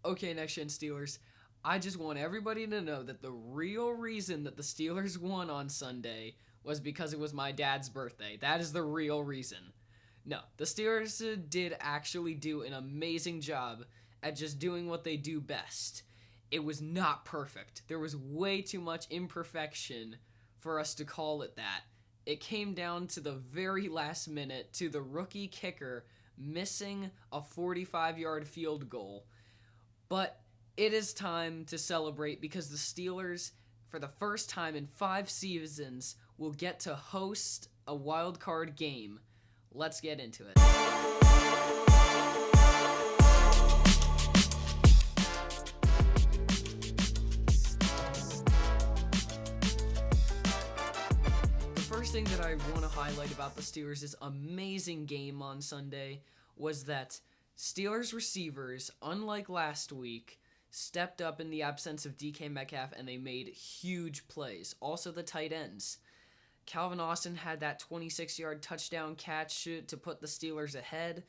Okay, next gen Steelers. I just want everybody to know that the real reason that the Steelers won on Sunday was because it was my dad's birthday. That is the real reason. No, the Steelers did actually do an amazing job at just doing what they do best. It was not perfect. There was way too much imperfection for us to call it that. It came down to the very last minute to the rookie kicker missing a 45-yard field goal. But it is time to celebrate because the Steelers, for the first time in 5 seasons, will get to host a wild card game. Let's get into it. The first thing that I want to highlight about the Steelers' amazing game on Sunday was that Steelers receivers, unlike last week, stepped up in the absence of DK Metcalf and they made huge plays. Also the tight ends. Calvin Austin had that 26-yard touchdown catch to put the Steelers ahead.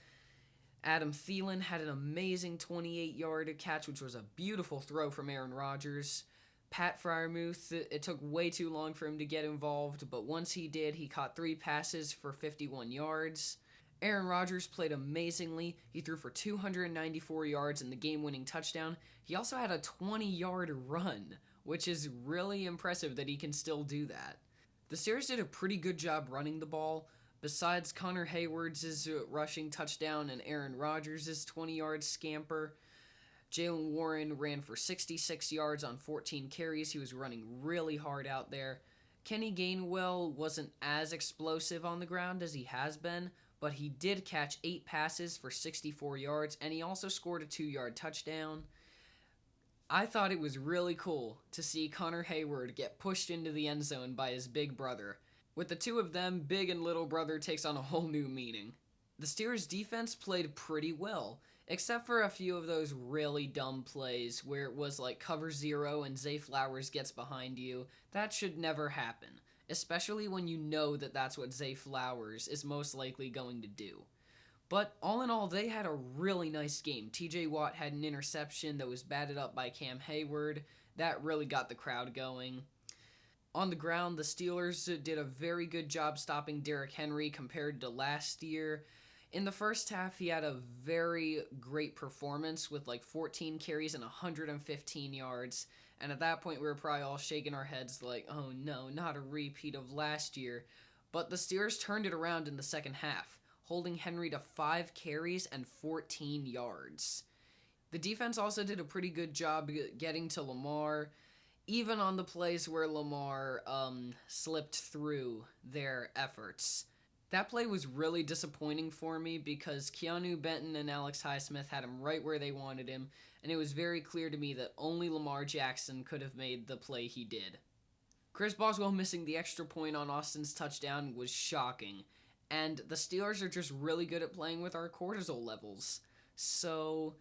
Adam Thielen had an amazing 28-yard catch, which was a beautiful throw from Aaron Rodgers. Pat Freiermuth, it took way too long for him to get involved, but once he did, he caught 3 passes for 51 yards. Aaron Rodgers played amazingly. He threw for 294 yards and the game-winning touchdown. He also had a 20-yard run, which is really impressive that he can still do that. The Steelers did a pretty good job running the ball. Besides Connor Hayward's rushing touchdown and Aaron Rodgers' 20-yard scamper, Jaylen Warren ran for 66 yards on 14 carries. He was running really hard out there. Kenny Gainwell wasn't as explosive on the ground as he has been, but he did catch 8 passes for 64 yards, and he also scored a 2-yard touchdown. I thought it was really cool to see Connor Hayward get pushed into the end zone by his big brother. With the two of them, big and little brother takes on a whole new meaning. The Steelers' defense played pretty well, except for a few of those really dumb plays where it was like cover 0 and Zay Flowers gets behind you. That should never happen, especially when you know that that's what Zay Flowers is most likely going to do. But all in all, they had a really nice game. TJ Watt had an interception that was batted up by Cam Hayward. That really got the crowd going. On the ground, the Steelers did a very good job stopping Derrick Henry compared to last year. In the first half, he had a very great performance with like 14 carries and 115 yards. And at that point, we were probably all shaking our heads like, oh no, not a repeat of last year. But the Steelers turned it around in the second half, holding Henry to 5 carries and 14 yards. The defense also did a pretty good job getting to Lamar, even on the plays where Lamar slipped through their efforts. That play was really disappointing for me because Keanu Benton and Alex Highsmith had him right where they wanted him, and it was very clear to me that only Lamar Jackson could have made the play he did. Chris Boswell missing the extra point on Austin's touchdown was shocking, and the Steelers are just really good at playing with our cortisol levels. So,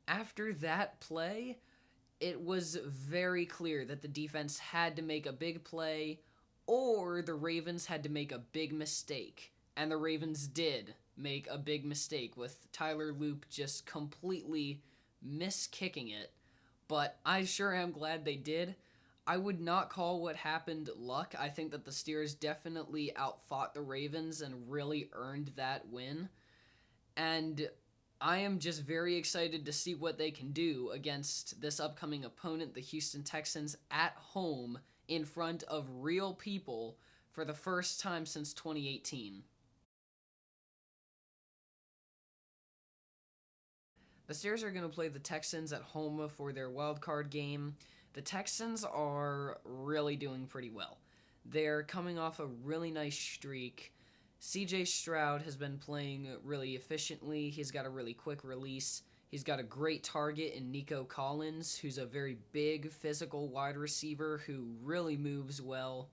after that play, it was very clear that the defense had to make a big play or the Ravens had to make a big mistake. And the Ravens did make a big mistake with Tyler Loop just completely miskicking it. But I sure am glad they did. I would not call what happened luck. I think that the Steelers definitely outfought the Ravens and really earned that win. And I am just very excited to see what they can do against this upcoming opponent, the Houston Texans, at home in front of real people for the first time since 2018. The Steelers are going to play the Texans at home for their wild card game. The Texans are really doing pretty well. They're coming off a really nice streak. CJ Stroud has been playing really efficiently. He's got a really quick release. He's got a great target in Nico Collins, who's a very big, physical wide receiver who really moves well.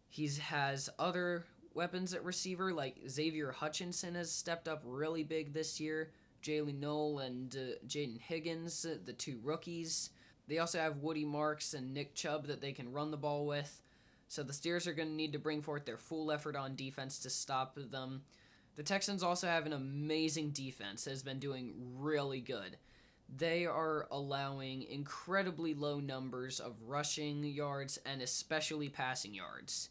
He has other weapons at receiver, like Xavier Hutchinson has stepped up really big this year. Jalen Knoll and Jaden Higgins, the two rookies. They also have Woody Marks and Nick Chubb that they can run the ball with. So the Steelers are going to need to bring forth their full effort on defense to stop them. The Texans also have an amazing defense that has been doing really good. they are allowing incredibly low numbers of rushing yards and especially passing yards.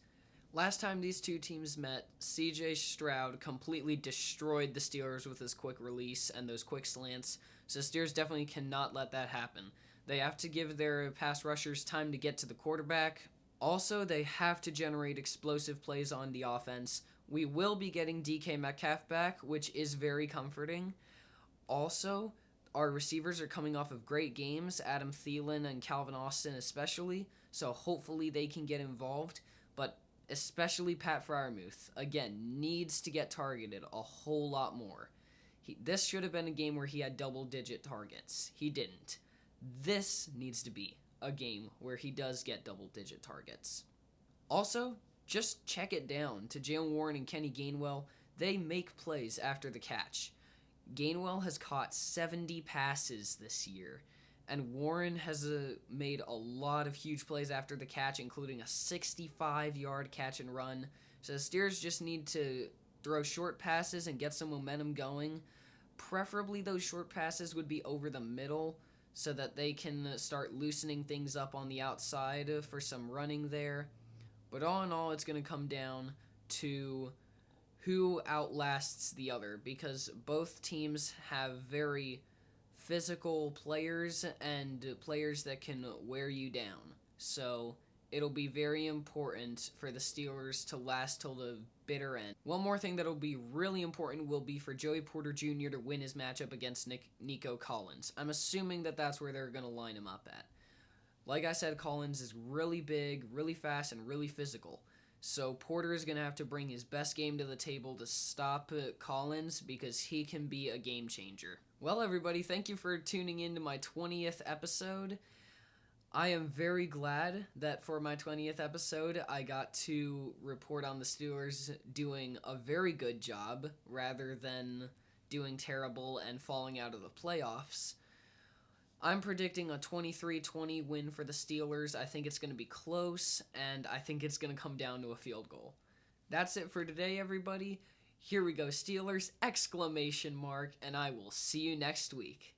Last time these two teams met, CJ Stroud completely destroyed the Steelers with his quick release and those quick slants, so Steelers definitely cannot let that happen. They have to give their pass rushers time to get to the quarterback. Also, they have to generate explosive plays on the offense. We will be getting DK Metcalf back, which is very comforting. Also, our receivers are coming off of great games, Adam Thielen and Calvin Austin especially, so hopefully they can get involved. But especially Pat Freiermuth, again, needs to get targeted a whole lot more. This should have been a game where he had double-digit targets. He didn't. This needs to be a game where he does get double-digit targets. Also, just check it down to Jaylen Warren and Kenny Gainwell. They make plays after the catch. Gainwell has caught 70 passes this year, and Warren has made a lot of huge plays after the catch, including a 65-yard catch and run. So the Steelers just need to throw short passes and get some momentum going. Preferably those short passes would be over the middle so that they can start loosening things up on the outside for some running there. But all in all, it's going to come down to who outlasts the other, because both teams have very physical players and players that can wear you down. So it'll be very important for the Steelers to last till the bitter end. One more thing that'll be really important will be for Joey Porter Jr. to win his matchup against Nico Collins. I'm assuming that that's where they're going to line him up at. Like I said, Collins is really big, really fast, and really physical. So Porter is going to have to bring his best game to the table to stop Collins, because he can be a game changer. Well, everybody, thank you for tuning in to my 20th episode. I am very glad that for my 20th episode, I got to report on the Steelers doing a very good job rather than doing terrible and falling out of the playoffs. I'm predicting a 23-20 win for the Steelers. I think it's going to be close, and I think it's going to come down to a field goal. That's it for today, everybody. Here we go, Steelers, ! And I will see you next week.